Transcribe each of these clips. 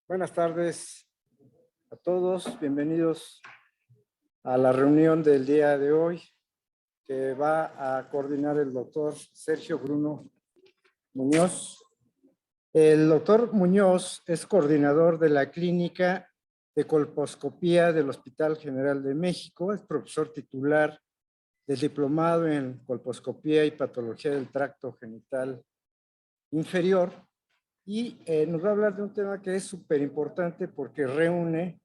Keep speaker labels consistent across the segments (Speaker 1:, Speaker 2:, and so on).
Speaker 1: Buenas tardes a todos, bienvenidos a la reunión del día de hoy que va a coordinar el doctor Sergio Bruno Muñoz. El doctor Muñoz es coordinador de la Clínica de Colposcopía del Hospital General de México, es profesor titular del Diplomado en Colposcopía y Patología del Tracto Genital Inferior. Y nos va a hablar de un tema que es súper importante porque reúne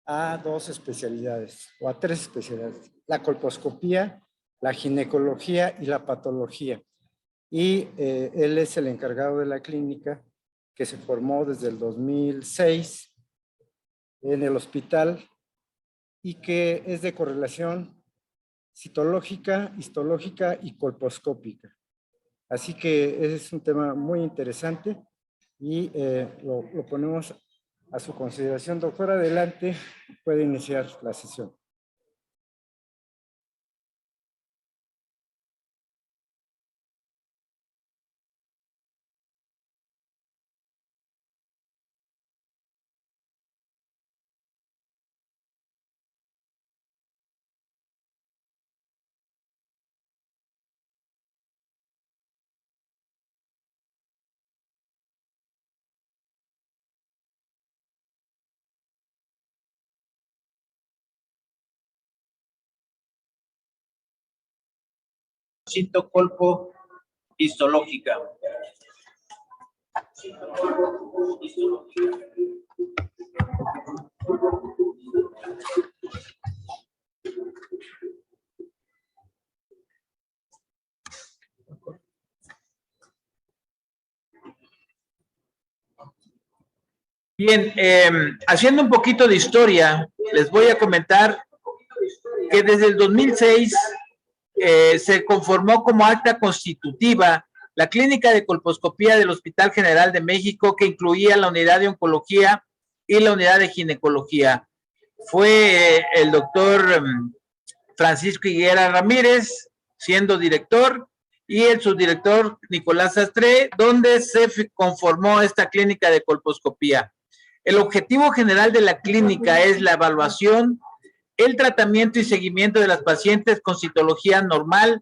Speaker 1: a dos especialidades o a tres especialidades: la colposcopía, la ginecología y la patología. Y él es el encargado de la clínica que se formó desde el 2006 en el hospital y que es de correlación citológica, histológica y colposcópica. Así que es un tema muy interesante y lo ponemos a su consideración. Doctor, adelante, puede iniciar la sesión.
Speaker 2: Citocolpo histológica. Bien, haciendo un poquito de historia, les voy a comentar que desde el 2006 se conformó como acta constitutiva la Clínica de Colposcopía del Hospital General de México, que incluía la unidad de oncología y la unidad de ginecología. Fue el doctor Francisco Higuera Ramírez siendo director y el subdirector Nicolás Sastre, donde se conformó esta clínica de colposcopía. El objetivo general de la clínica es la evaluación, el tratamiento y seguimiento de las pacientes con citología normal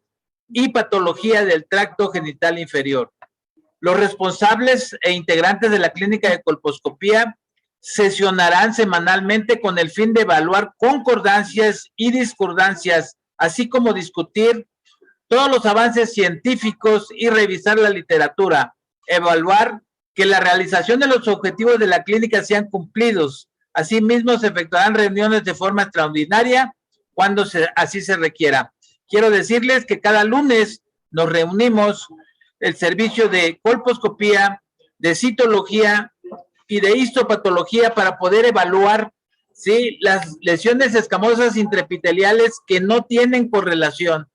Speaker 2: y patología del tracto genital inferior. Los responsables e integrantes de la clínica de colposcopía sesionarán semanalmente con el fin de evaluar concordancias y discordancias, así como discutir todos los avances científicos y revisar la literatura, evaluar que la realización de los objetivos de la clínica sean cumplidos. Asimismo, se efectuarán reuniones de forma extraordinaria cuando así se requiera. Quiero decirles que cada lunes nos reunimos el servicio de colposcopía, de citología y de histopatología para poder evaluar, ¿sí?, las lesiones escamosas intraepiteliales que no tienen correlación,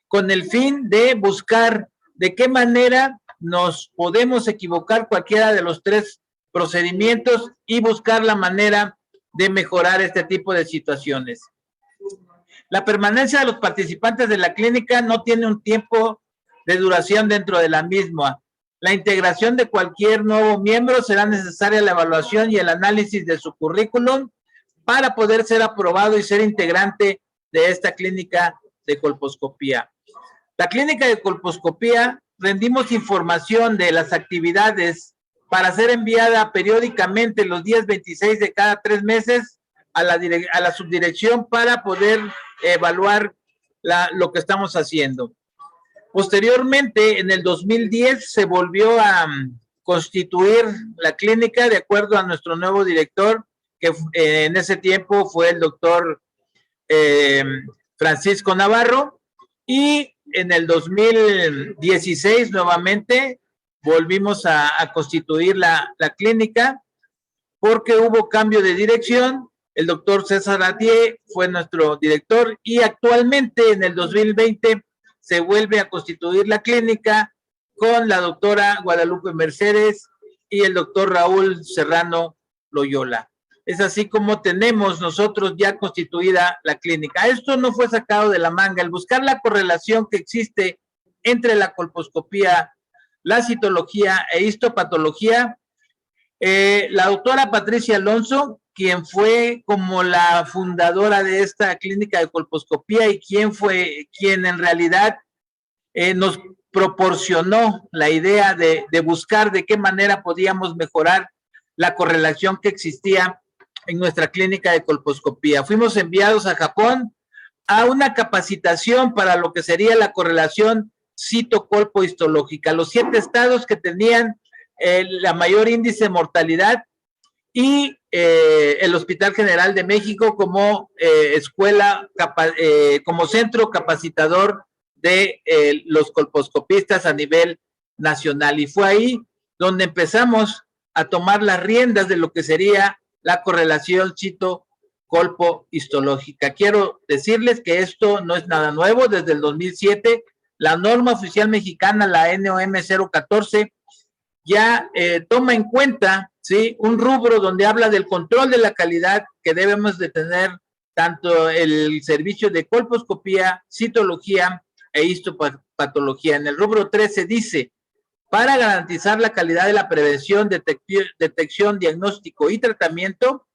Speaker 2: con el fin de buscar de qué manera nos podemos equivocar cualquiera de los tres procedimientos y buscar la manera de mejorar este tipo de situaciones. La permanencia de los participantes de la clínica no tiene un tiempo de duración dentro de la misma. La integración de cualquier nuevo miembro será necesaria la evaluación y el análisis de su currículum para poder ser aprobado y ser integrante de esta clínica de colposcopía. La clínica de colposcopía rendimos información de las actividades para ser enviada periódicamente los días 26 de cada 3 meses a la subdirección para poder evaluar lo que estamos haciendo. Posteriormente, en el 2010, se volvió a constituir la clínica de acuerdo a nuestro nuevo director, que en ese tiempo fue el doctor Francisco Navarro, y en el 2016 nuevamente volvimos a constituir la clínica porque hubo cambio de dirección. El doctor César Atié fue nuestro director y actualmente en el 2020 se vuelve a constituir la clínica con la doctora Guadalupe Mercedes y el doctor Raúl Serrano Loyola. Es así como tenemos nosotros ya constituida la clínica. Esto no fue sacado de la manga. El buscar la correlación que existe entre la colposcopía, la citología e histopatología La doctora Patricia Alonso, quien fue como la fundadora de esta clínica de colposcopía y quien en realidad nos proporcionó la idea de buscar de qué manera podíamos mejorar la correlación que existía en nuestra clínica de colposcopía. Fuimos enviados a Japón a una capacitación para lo que sería la correlación citocolpohistológica, los 7 estados que tenían la mayor índice de mortalidad, y el Hospital General de México como como centro capacitador de los colposcopistas a nivel nacional. Y fue ahí donde empezamos a tomar las riendas de lo que sería la correlación citocolpohistológica. Quiero decirles que esto no es nada nuevo. Desde el 2007, la norma oficial mexicana, la NOM 014, ya toma en cuenta, ¿sí?, un rubro donde habla del control de la calidad que debemos de tener tanto el servicio de colposcopía, citología e histopatología. En el rubro 13 dice: para garantizar la calidad de la prevención, detección, diagnóstico y tratamiento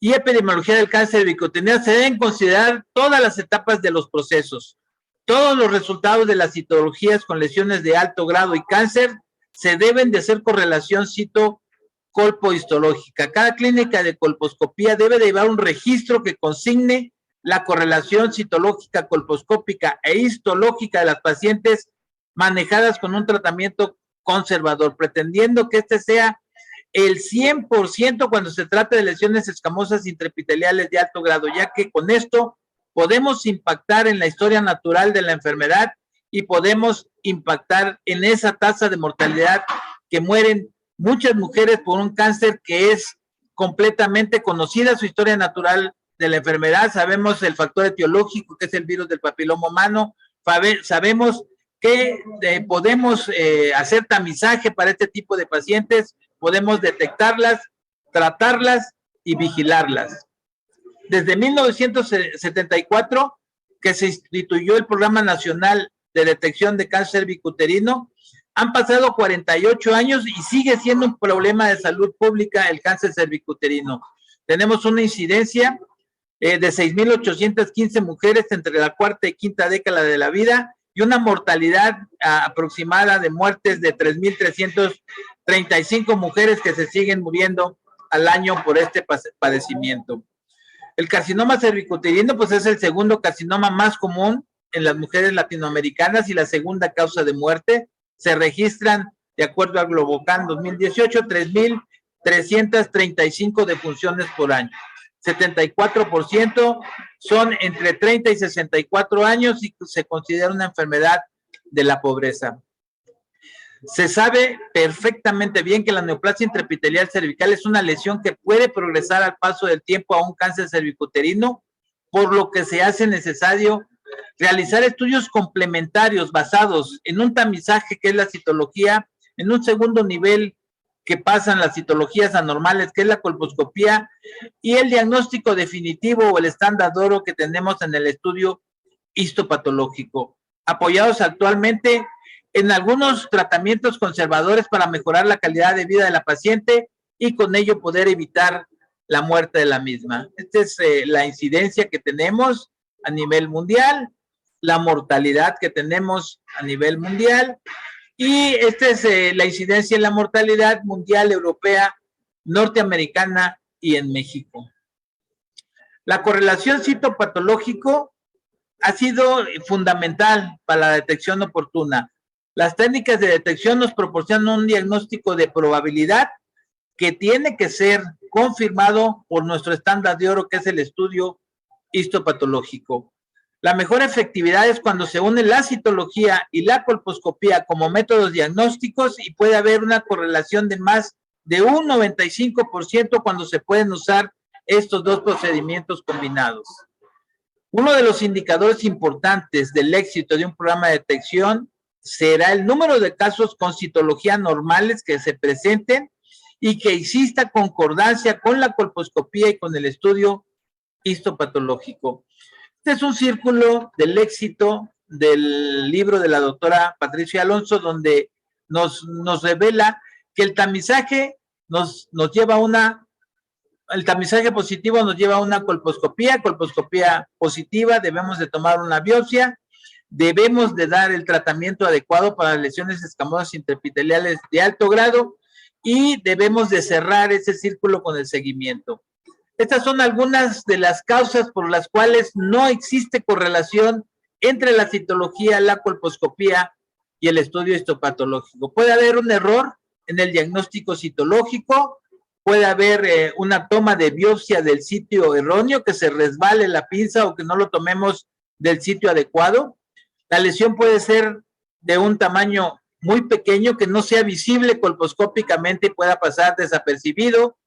Speaker 2: y epidemiología del cáncer cervicuterino, se deben considerar todas las etapas de los procesos. Todos los resultados de las citologías con lesiones de alto grado y cáncer se deben de hacer correlación citocolpohistológica. Cada clínica de colposcopía debe de llevar un registro que consigne la correlación citológica, colposcópica e histológica de las pacientes manejadas con un tratamiento conservador, pretendiendo que este sea el 100% cuando se trata de lesiones escamosas intraepiteliales de alto grado, ya que con esto podemos impactar en la historia natural de la enfermedad y podemos impactar en esa tasa de mortalidad que mueren muchas mujeres por un cáncer que es completamente conocida su historia natural de la enfermedad. Sabemos el factor etiológico, que es el virus del papiloma humano. Sabemos que podemos hacer tamizaje para este tipo de pacientes, podemos detectarlas, tratarlas y vigilarlas. Desde 1974, que se instituyó el Programa Nacional de Detección de Cáncer Cervicuterino, han pasado 48 años y sigue siendo un problema de salud pública el cáncer cervicuterino. Tenemos una incidencia de 6,815 mujeres entre la cuarta y quinta década de la vida y una mortalidad aproximada de muertes de 3,335 mujeres que se siguen muriendo al año por este padecimiento. El carcinoma cervicuterino, pues, es el segundo carcinoma más común en las mujeres latinoamericanas y la segunda causa de muerte. Se registran, de acuerdo a Globocan 2018, 3,335 defunciones por año. 74% son entre 30 y 64 años y se considera una enfermedad de la pobreza. Se sabe perfectamente bien que la neoplasia intraepitelial cervical es una lesión que puede progresar al paso del tiempo a un cáncer cervicuterino, por lo que se hace necesario realizar estudios complementarios basados en un tamizaje que es la citología, en un segundo nivel que pasan las citologías anormales, que es la colposcopía, y el diagnóstico definitivo o el estándar de oro que tenemos en el estudio histopatológico, apoyados actualmente en algunos tratamientos conservadores para mejorar la calidad de vida de la paciente y con ello poder evitar la muerte de la misma. Esta es la incidencia que tenemos a nivel mundial, la mortalidad que tenemos a nivel mundial, y esta es la incidencia en la mortalidad mundial, europea, norteamericana y en México. La correlación citopatológico ha sido fundamental para la detección oportuna. Las técnicas de detección nos proporcionan un diagnóstico de probabilidad que tiene que ser confirmado por nuestro estándar de oro, que es el estudio histopatológico. La mejor efectividad es cuando se une la citología y la colposcopía como métodos diagnósticos y puede haber una correlación de más de un 95% cuando se pueden usar estos dos procedimientos combinados. Uno de los indicadores importantes del éxito de un programa de detección será el número de casos con citología normales que se presenten y que exista concordancia con la colposcopía y con el estudio histopatológico. Este es un círculo del éxito del libro de la doctora Patricia Alonso, donde nos revela que el tamizaje nos lleva a el tamizaje positivo nos lleva a una colposcopía positiva, debemos de tomar una biopsia, debemos de dar el tratamiento adecuado para lesiones escamosas intraepiteliales de alto grado y debemos de cerrar ese círculo con el seguimiento. Estas son algunas de las causas por las cuales no existe correlación entre la citología, la colposcopía y el estudio histopatológico. Puede haber un error en el diagnóstico citológico, puede haber una toma de biopsia del sitio erróneo, que se resbale la pinza o que no lo tomemos del sitio adecuado. La lesión puede ser de un tamaño muy pequeño, que no sea visible colposcópicamente y pueda pasar desapercibido,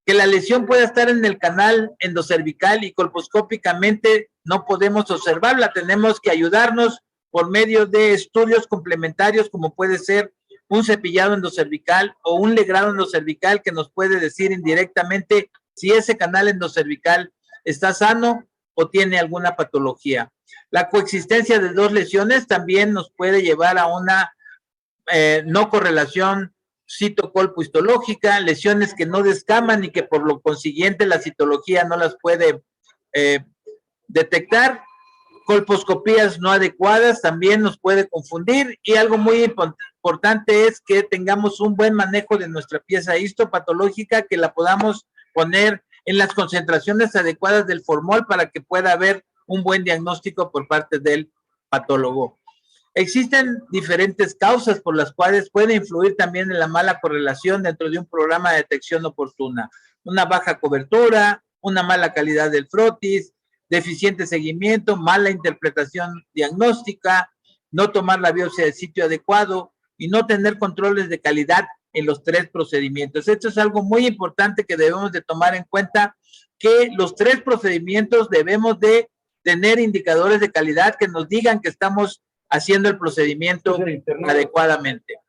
Speaker 2: que la lesión pueda estar en el canal endocervical y colposcópicamente no podemos observarla, tenemos que ayudarnos por medio de estudios complementarios como puede ser un cepillado endocervical o un legrado endocervical que nos puede decir indirectamente si ese canal endocervical está sano o tiene alguna patología. La coexistencia de dos lesiones también nos puede llevar a una no correlación citocolpohistológica, lesiones que no descaman y que por lo consiguiente la citología no las puede detectar. Colposcopías no adecuadas también nos puede confundir, y algo muy importante es que tengamos un buen manejo de nuestra pieza histopatológica, que la podamos poner en las concentraciones adecuadas del formol para que pueda haber un buen diagnóstico por parte del patólogo. Existen diferentes causas por las cuales puede influir también en la mala correlación dentro de un programa de detección oportuna. Una baja cobertura, una mala calidad del frotis, deficiente seguimiento, mala interpretación diagnóstica, no tomar la biopsia del sitio adecuado y no tener controles de calidad en los 3 procedimientos. Esto es algo muy importante que debemos de tomar en cuenta, que los 3 procedimientos debemos de tener indicadores de calidad que nos digan que estamos haciendo el procedimiento adecuadamente.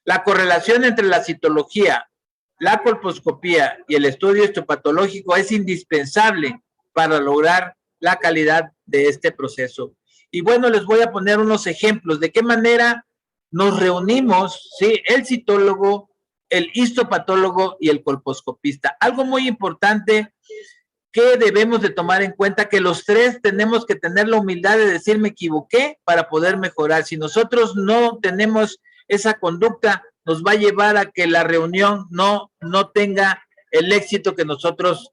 Speaker 2: La correlación entre la citología, la colposcopía y el estudio histopatológico es indispensable para lograr la calidad de este proceso. Y bueno, les voy a poner unos ejemplos de qué manera nos reunimos, ¿sí? El citólogo, el histopatólogo y el colposcopista. Algo muy importante que debemos de tomar en cuenta, que los 3 tenemos que tener la humildad de decir me equivoqué para poder mejorar. Si nosotros no tenemos esa conducta, nos va a llevar a que la reunión no tenga el éxito que nosotros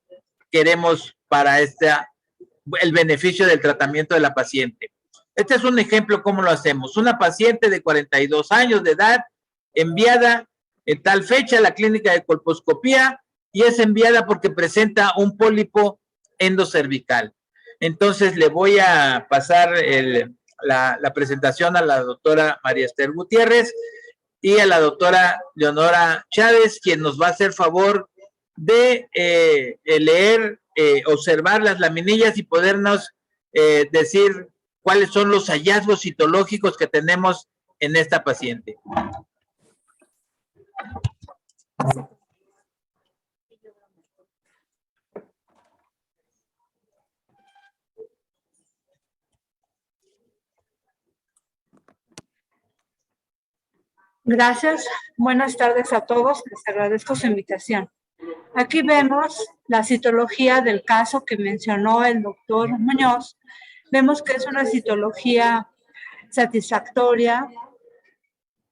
Speaker 2: queremos para el beneficio del tratamiento de la paciente. Este es un ejemplo cómo lo hacemos. Una paciente de 42 años de edad, enviada en tal fecha a la clínica de colposcopía, y es enviada porque presenta un pólipo endocervical. Entonces le voy a pasar la presentación a la doctora María Esther Gutiérrez y a la doctora Leonora Chávez, quien nos va a hacer favor de leer, observar las laminillas y podernos decir cuáles son los hallazgos citológicos que tenemos en esta paciente.
Speaker 3: Gracias. Buenas tardes a todos. Les agradezco su invitación. Aquí vemos la citología del caso que mencionó el doctor Muñoz. Vemos que es una citología satisfactoria,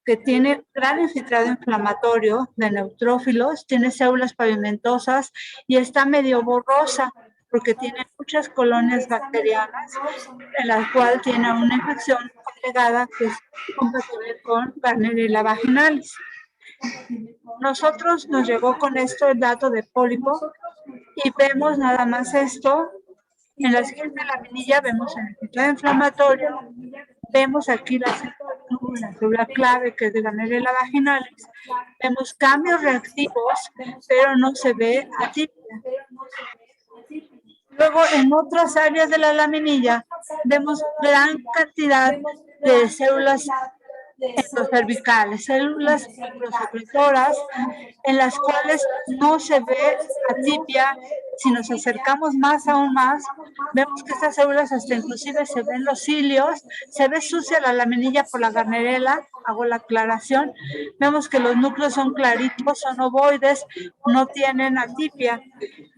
Speaker 3: que tiene gran infiltrado inflamatorio de neutrófilos, tiene células pavimentosas y está medio borrosa porque tiene muchas colonias bacterianas, en la cual tiene una infección agregada que es compatible con Barnierella vaginalis. Nosotros nos llegó con esto el dato de pólipo y vemos nada más esto. En la siguiente laminilla vemos el infiltrado inflamatorio, vemos aquí la célula clave que es de Barnierella vaginalis, vemos cambios reactivos, pero no se ve atipia. Luego, en otras áreas de la laminilla, vemos gran cantidad de células endocervicales, células prosecretoras, en las cuales no se ve atipia si nos acercamos más, aún más, vemos que estas células hasta inclusive se ven los cilios, se ve sucia la laminilla por la Ganderella, hago la aclaración, vemos que los núcleos son claritos, son ovoides, no tienen atipia.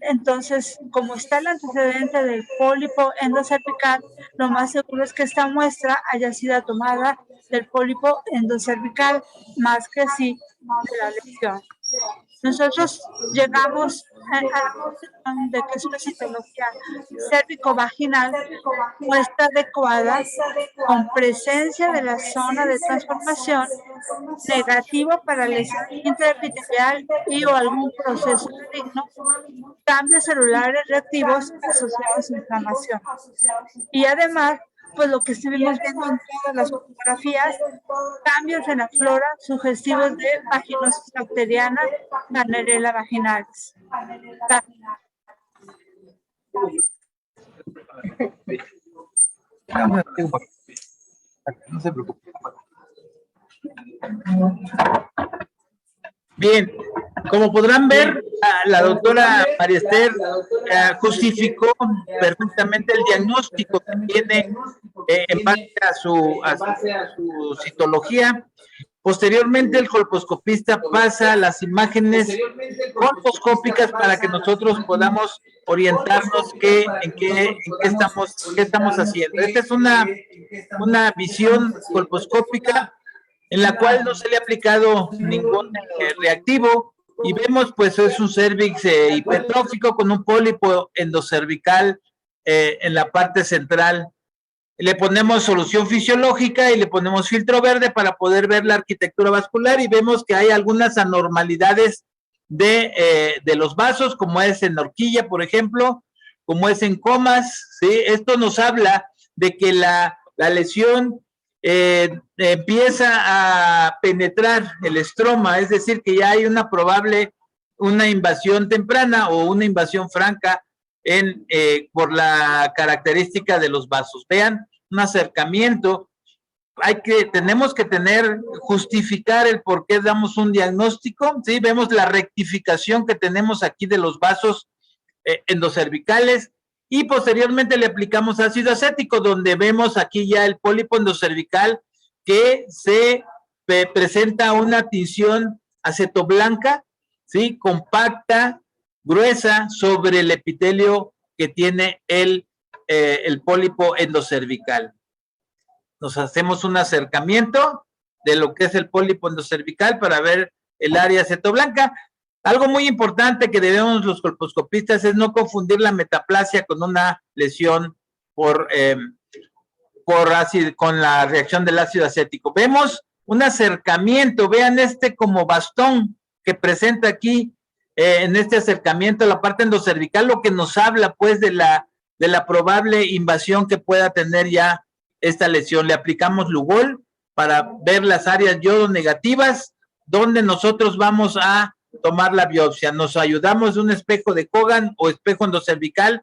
Speaker 3: Entonces, como está el antecedente del pólipo endocervical, lo más seguro es que esta muestra haya sido tomada del pólipo endocervical, más que sí de la lesión. Nosotros llegamos a la conclusión de que es una citología cérvico-vaginal muestra adecuada con presencia de la zona de transformación negativo para lesión intraepitelial y o algún proceso maligno, cambios celulares reactivos asociados a inflamación. Y además, pues lo que estuvimos viendo en todas las fotografías, cambios en la flora sugestivos de vaginosis bacteriana, Ganderella vaginalis.
Speaker 2: No se preocupe. Bien, como podrán ver, la doctora María Esther justificó perfectamente el diagnóstico que tiene en base a su citología. Posteriormente, el colposcopista pasa las imágenes colposcópicas para que nosotros podamos orientarnos en qué estamos haciendo. Esta es una visión colposcópica en la cual no se le ha aplicado ningún reactivo y vemos pues es un cérvix hipertrófico con un pólipo endocervical en la parte central. Le ponemos solución fisiológica y le ponemos filtro verde para poder ver la arquitectura vascular y vemos que hay algunas anormalidades de los vasos, como es en horquilla, por ejemplo, como es en comas, ¿sí? Esto nos habla de que la lesión empieza a penetrar el estroma, es decir, que ya hay una invasión temprana o una invasión franca por la característica de los vasos. Vean, un acercamiento, tenemos que justificar el por qué damos un diagnóstico, ¿sí? Vemos la rectificación que tenemos aquí de los vasos endocervicales y posteriormente le aplicamos ácido acético, donde vemos aquí ya el pólipo endocervical que se presenta una tinción acetoblanca, ¿sí? Compacta, gruesa sobre el epitelio que tiene el pólipo endocervical. Nos hacemos un acercamiento de lo que es el pólipo endocervical para ver el área acetoblanca. Algo muy importante que debemos los colposcopistas es no confundir la metaplasia con una lesión con la reacción del ácido acético. Vemos un acercamiento, vean como bastón que presenta aquí en este acercamiento la parte endocervical, lo que nos habla pues de la probable invasión que pueda tener ya esta lesión. Le aplicamos Lugol para ver las áreas yodo negativas, donde nosotros vamos a tomar la biopsia. Nos ayudamos de un espejo de Cogan o espejo endocervical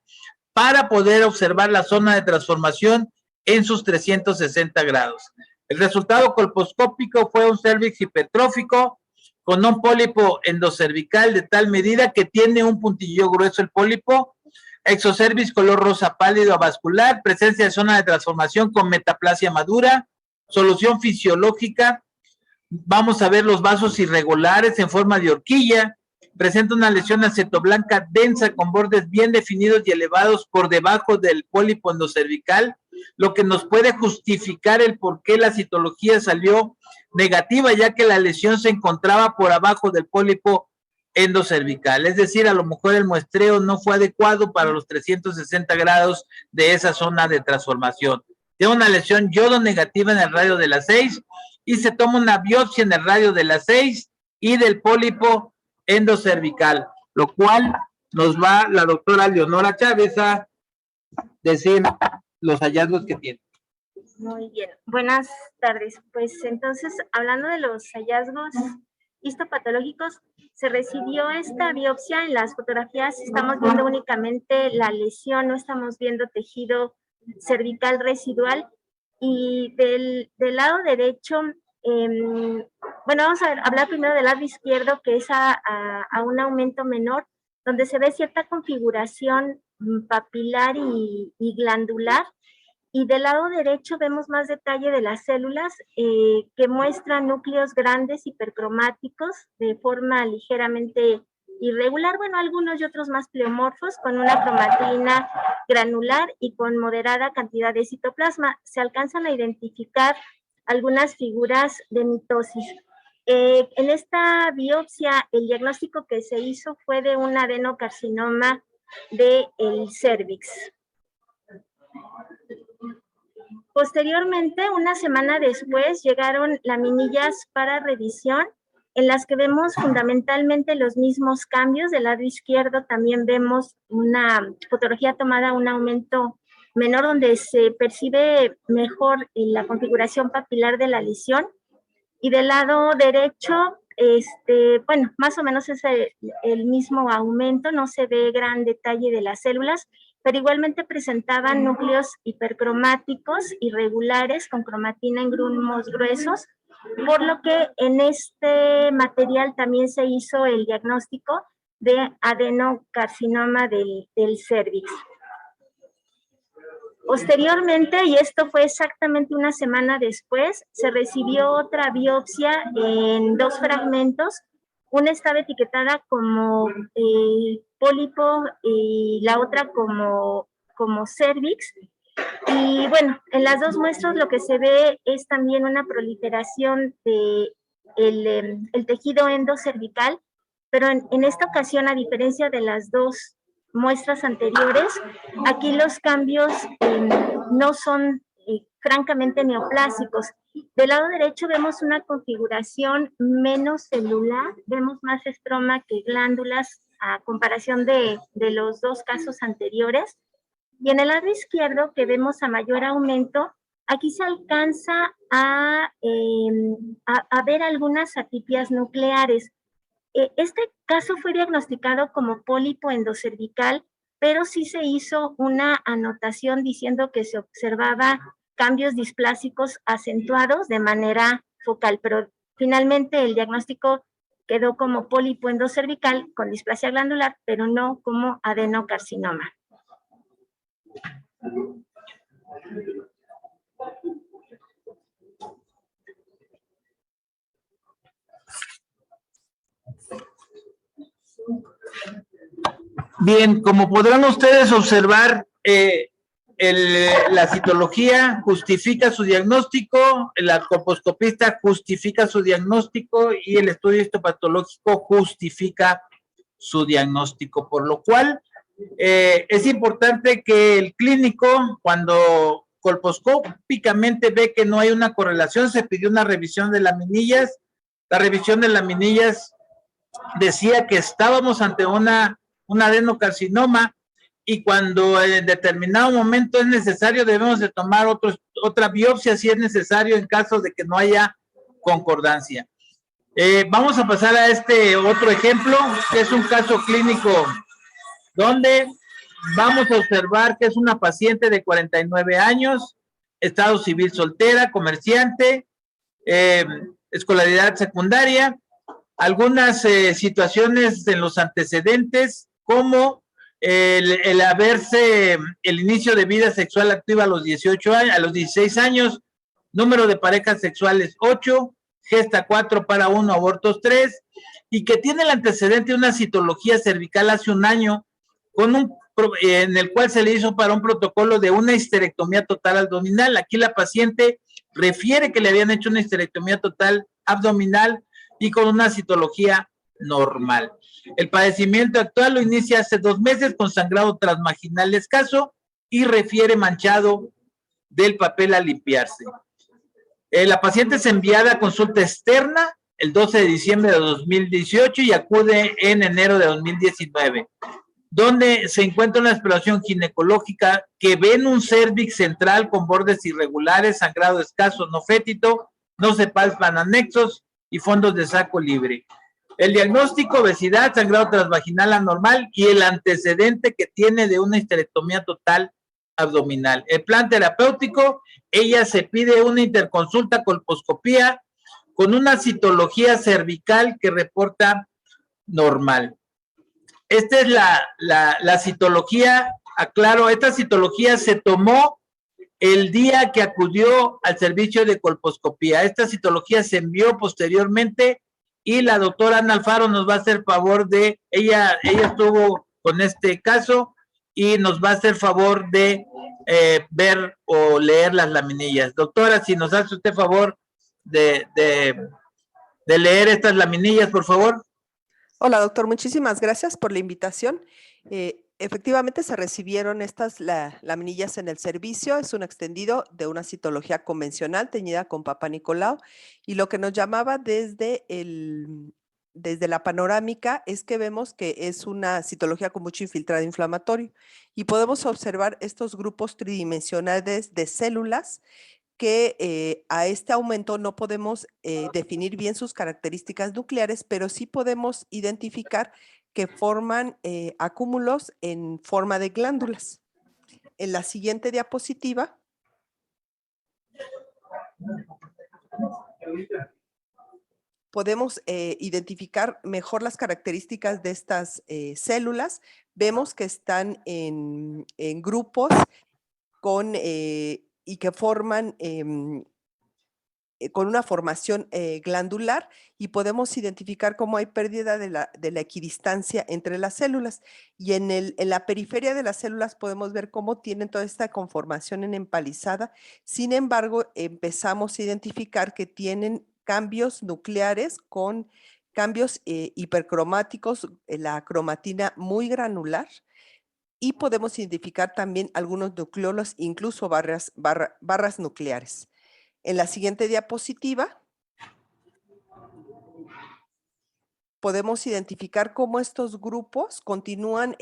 Speaker 2: para poder observar la zona de transformación en sus 360 grados. El resultado colposcópico fue un cérvix hipertrófico con un pólipo endocervical de tal medida que tiene un puntillo grueso el pólipo, exocervix color rosa pálido avascular, presencia de zona de transformación con metaplasia madura, solución fisiológica. Vamos a ver los vasos irregulares en forma de horquilla, presenta una lesión acetoblanca densa con bordes bien definidos y elevados por debajo del pólipo endocervical, lo que nos puede justificar el por qué la citología salió negativa, ya que la lesión se encontraba por abajo del pólipo endocervical, es decir, a lo mejor el muestreo no fue adecuado para los 360 grados de esa zona de transformación. Tiene una lesión yodo negativa en el radio de las 6 y se toma una biopsia en el radio de las 6 y del pólipo endocervical, lo cual nos va la doctora Leonora Chávez a decir los hallazgos que tiene.
Speaker 4: Muy bien, buenas tardes. Pues entonces, hablando de los hallazgos histopatológicos, se recibió esta biopsia. En las fotografías estamos viendo únicamente la lesión, no estamos viendo tejido cervical residual. Y del lado derecho, bueno, vamos a hablar primero del lado izquierdo, que es a un aumento menor. donde se ve cierta configuración papilar y glandular. Y del lado derecho vemos más detalle de las células que muestran núcleos grandes hipercromáticos de forma ligeramente irregular, bueno, algunos y otros más pleomorfos, con una cromatina granular y con moderada cantidad de citoplasma. Se alcanzan a identificar algunas figuras de mitosis. En esta biopsia, el diagnóstico que se hizo fue de un adenocarcinoma del cérvix. Posteriormente, una semana después, llegaron laminillas para revisión, en las que vemos fundamentalmente los mismos cambios. Del lado izquierdo también vemos una fotografía tomada a un aumento menor, donde se percibe mejor la configuración papilar de la lesión. Y del lado derecho, bueno, más o menos es el mismo aumento, no se ve gran detalle de las células, pero igualmente presentaban núcleos hipercromáticos irregulares con cromatina en grumos gruesos, por lo que en este material también se hizo el diagnóstico de adenocarcinoma del cérvix. Posteriormente, y esto fue exactamente una semana después, se recibió otra biopsia en 2 fragmentos. Una estaba etiquetada como pólipo y la otra como cérvix. Y bueno, en las 2 muestras lo que se ve es también una proliferación de el tejido endocervical, pero en esta ocasión, a diferencia de las 2 muestras anteriores, aquí los cambios no son francamente neoplásicos. Del lado derecho vemos una configuración menos celular, vemos más estroma que glándulas a comparación de los 2 casos anteriores. Y en el lado izquierdo, que vemos a mayor aumento, aquí se alcanza a ver algunas atipias nucleares. Este caso fue diagnosticado como pólipo endocervical, pero sí se hizo una anotación diciendo que se observaba cambios displásicos acentuados de manera focal, pero finalmente el diagnóstico quedó como pólipo endocervical con displasia glandular, pero no como adenocarcinoma.
Speaker 2: Bien, como podrán ustedes observar, la citología justifica su diagnóstico, la colposcopista justifica su diagnóstico y el estudio histopatológico justifica su diagnóstico, por lo cual es importante que el clínico, cuando colposcópicamente ve que no hay una correlación, se pidió una revisión de laminillas. La revisión de laminillas decía que estábamos ante un adenocarcinoma, y cuando en determinado momento es necesario, debemos de tomar otra biopsia si es necesario en caso de que no haya concordancia. Vamos a pasar a este otro ejemplo, que es un caso clínico donde vamos a observar que es una paciente de 49 años, estado civil soltera, comerciante, escolaridad secundaria, algunas situaciones en los antecedentes, como el inicio de vida sexual activa a los 18 años, a los 16 años, número de parejas sexuales 8, gesta 4, para 1, abortos 3, y que tiene el antecedente de una citología cervical hace un año, en el cual se le hizo para un protocolo de una histerectomía total abdominal. Aquí la paciente refiere que le habían hecho una histerectomía total abdominal y con una citología normal. El padecimiento actual lo inicia hace 2 meses con sangrado transvaginal escaso y refiere manchado del papel al limpiarse. La paciente es enviada a consulta externa el 12 de diciembre de 2018 y acude en enero de 2019, donde se encuentra una exploración ginecológica que ve en un cérvix central con bordes irregulares, sangrado escaso no fétito, no se palpan anexos y fondos de saco libre. El diagnóstico: obesidad, sangrado transvaginal anormal y el antecedente que tiene de una histerectomía total abdominal. El plan terapéutico: ella se pide una interconsulta colposcopía con una citología cervical que reporta normal. esta es la citología, aclaro, esta citología se tomó el día que acudió al servicio de colposcopía. Esta citología se envió posteriormente y la doctora Ana Alfaro nos va a hacer favor de, ella estuvo con este caso y nos va a hacer favor de ver o leer las laminillas. Doctora, si nos hace usted favor de leer estas laminillas, por favor.
Speaker 5: Hola, doctor. Muchísimas gracias por la invitación. Efectivamente, se recibieron estas laminillas en el servicio. Es un extendido de una citología convencional teñida con Papa Nicolau. Y lo que nos llamaba desde la panorámica es que vemos que es una citología con mucho infiltrado inflamatorio. Y podemos observar estos grupos tridimensionales de células que a este aumento no podemos definir bien sus características nucleares, pero sí podemos identificar que forman acúmulos en forma de glándulas. En la siguiente diapositiva podemos identificar mejor las características de estas células. Vemos que están en grupos y que forman con una formación glandular, y podemos identificar cómo hay pérdida de la equidistancia entre las células. Y en la periferia de las células podemos ver cómo tienen toda esta conformación en empalizada. Sin embargo, empezamos a identificar que tienen cambios nucleares con cambios hipercromáticos, la cromatina muy granular, y podemos identificar también algunos nucleolos, incluso barras nucleares. En la siguiente diapositiva podemos identificar cómo estos grupos continúan,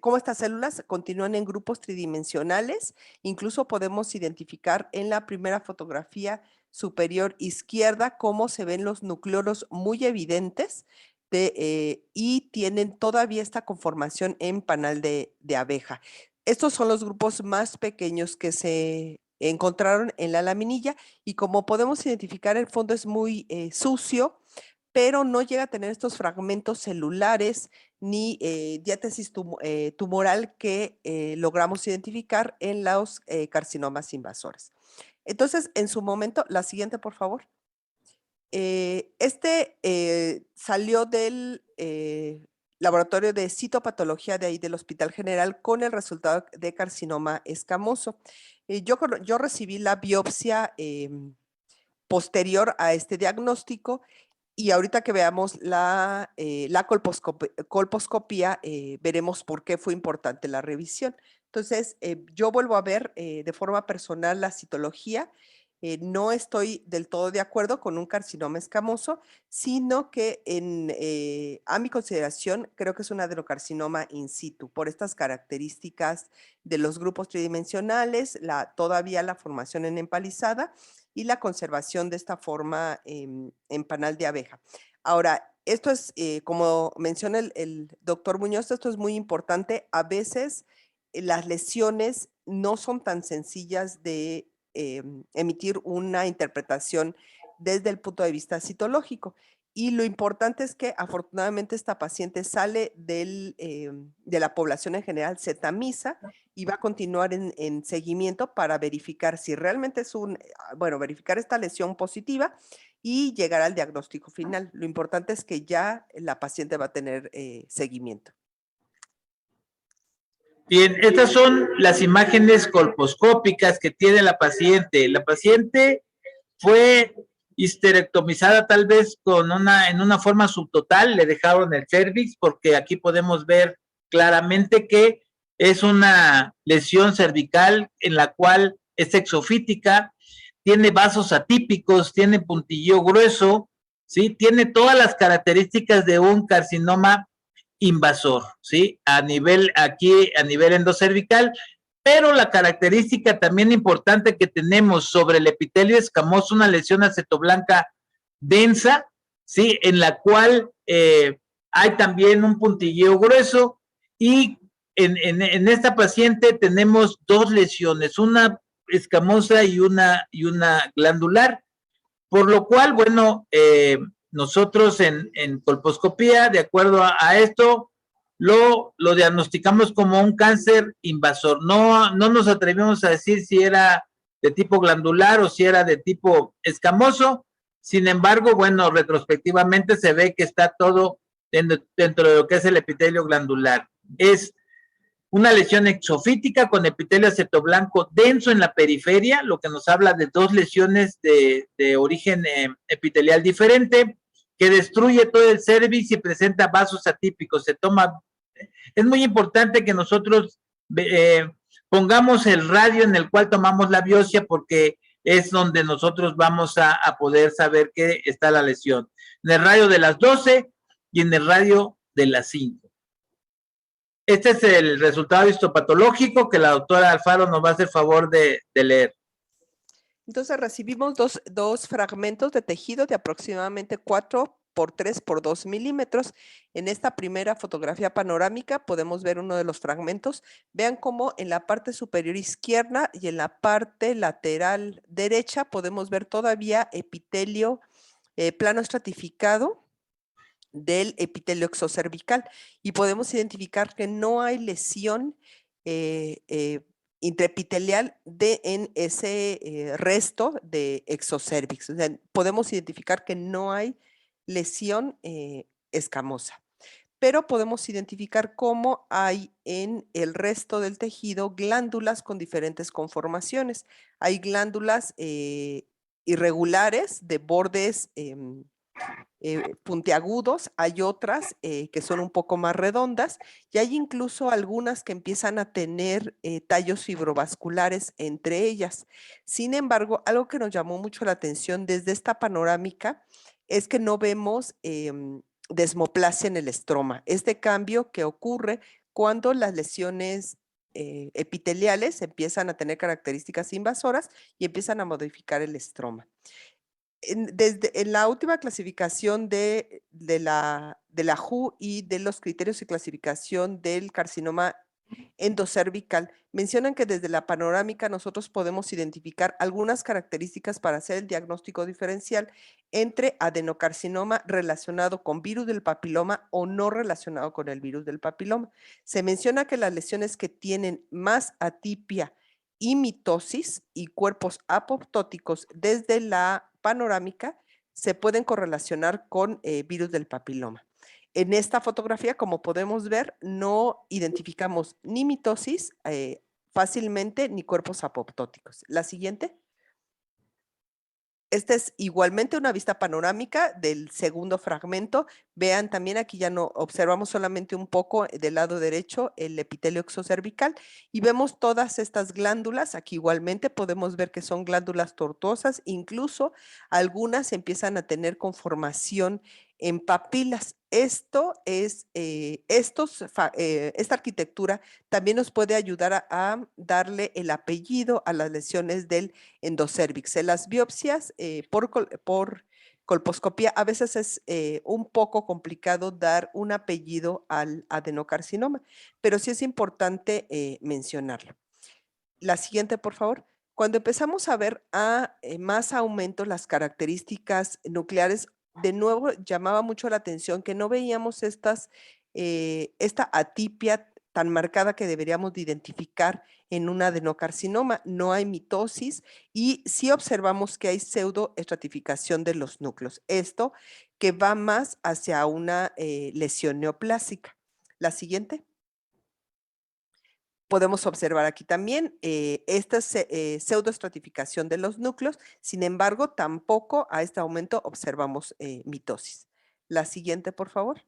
Speaker 5: cómo estas células continúan en grupos tridimensionales. Incluso podemos identificar en la primera fotografía superior izquierda cómo se ven los nucleolos muy evidentes y tienen todavía esta conformación en panal de abeja. Estos son los grupos más pequeños que se encontraron en la laminilla, y como podemos identificar, el fondo es muy sucio, pero no llega a tener estos fragmentos celulares ni diátesis tumoral que logramos identificar en los carcinomas invasores. Entonces, en su momento, la siguiente, por favor. Salió del laboratorio de citopatología de ahí del Hospital General con el resultado de carcinoma escamoso. Yo recibí la biopsia posterior a este diagnóstico, y ahorita que veamos la colposcopía, veremos por qué fue importante la revisión. Entonces, yo vuelvo a ver de forma personal la citología. No estoy del todo de acuerdo con un carcinoma escamoso, sino que a mi consideración creo que es un adenocarcinoma in situ por estas características de los grupos tridimensionales, todavía la formación en empalizada y la conservación de esta forma en panal de abeja. Ahora, esto es, como menciona el doctor Muñoz, esto es muy importante. A veces las lesiones no son tan sencillas de emitir una interpretación desde el punto de vista citológico. Y lo importante es que afortunadamente esta paciente sale de la población en general, se tamiza y va a continuar en seguimiento para verificar si realmente es verificar esta lesión positiva y llegar al diagnóstico final. Lo importante es que ya la paciente va a tener seguimiento.
Speaker 2: Bien, estas son las imágenes colposcópicas que tiene la paciente. La paciente fue histerectomizada tal vez en una forma subtotal, le dejaron el cervix, porque aquí podemos ver claramente que es una lesión cervical en la cual es exofítica, tiene vasos atípicos, tiene puntillo grueso, ¿sí? Tiene todas las características de un carcinoma invasor, ¿sí? A nivel endocervical, pero la característica también importante que tenemos sobre el epitelio escamoso, una lesión acetoblanca densa, ¿sí? En la cual hay también un puntilleo grueso, y en esta paciente tenemos dos lesiones, una escamosa y una glandular, por lo cual, bueno, nosotros en colposcopía, de acuerdo a esto, lo diagnosticamos como un cáncer invasor. No nos atrevimos a decir si era de tipo glandular o si era de tipo escamoso. Sin embargo, bueno, retrospectivamente se ve que está todo dentro de lo que es el epitelio glandular. Es una lesión exofítica con epitelio acetoblanco denso en la periferia, lo que nos habla de dos lesiones de origen epitelial diferente, que destruye todo el cervix y presenta vasos atípicos. Es muy importante que nosotros pongamos el radio en el cual tomamos la biopsia, porque es donde nosotros vamos a poder saber que está la lesión. En el radio de las 12 y en el radio de las 5. Este es el resultado histopatológico que la doctora Alfaro nos va a hacer favor de leer.
Speaker 5: Entonces recibimos dos fragmentos de tejido de aproximadamente 4 por 3 por 2 milímetros. En esta primera fotografía panorámica podemos ver uno de los fragmentos. Vean cómo en la parte superior izquierda y en la parte lateral derecha podemos ver todavía epitelio plano estratificado del epitelio exocervical, y podemos identificar que no hay lesión intraepitelial en ese resto de exocervix. O sea, podemos identificar que no hay lesión escamosa, pero podemos identificar cómo hay en el resto del tejido glándulas con diferentes conformaciones. Hay glándulas irregulares de bordes puntiagudos, hay otras que son un poco más redondas, y hay incluso algunas que empiezan a tener tallos fibrovasculares entre ellas. Sin embargo, algo que nos llamó mucho la atención desde esta panorámica es que no vemos desmoplasia en el estroma. Este cambio que ocurre cuando las lesiones epiteliales empiezan a tener características invasoras y empiezan a modificar el estroma. En la última clasificación de la WHO y de los criterios de clasificación del carcinoma endocervical, mencionan que desde la panorámica nosotros podemos identificar algunas características para hacer el diagnóstico diferencial entre adenocarcinoma relacionado con virus del papiloma o no relacionado con el virus del papiloma. Se menciona que las lesiones que tienen más atipia y mitosis y cuerpos apoptóticos desde la panorámica se pueden correlacionar con virus del papiloma. En esta fotografía, como podemos ver, no identificamos ni mitosis fácilmente ni cuerpos apoptóticos. La siguiente. Esta es igualmente una vista panorámica del segundo fragmento. Vean, también aquí ya no observamos solamente un poco del lado derecho el epitelio exocervical y vemos todas estas glándulas. Aquí igualmente podemos ver que son glándulas tortuosas, incluso algunas empiezan a tener conformación en papilas. Esta arquitectura también nos puede ayudar a darle el apellido a las lesiones del endocérvix. En las biopsias por colposcopía a veces es un poco complicado dar un apellido al adenocarcinoma, pero sí es importante mencionarlo. La siguiente, por favor. Cuando empezamos a ver más aumento las características nucleares, de nuevo llamaba mucho la atención que no veíamos esta atipia tan marcada que deberíamos de identificar en un adenocarcinoma. No hay mitosis y sí observamos que hay pseudoestratificación de los núcleos. Esto que va más hacia una lesión neoplásica. La siguiente. Podemos observar aquí también esta pseudoestratificación de los núcleos. Sin embargo, tampoco a este aumento observamos mitosis. La siguiente, por favor.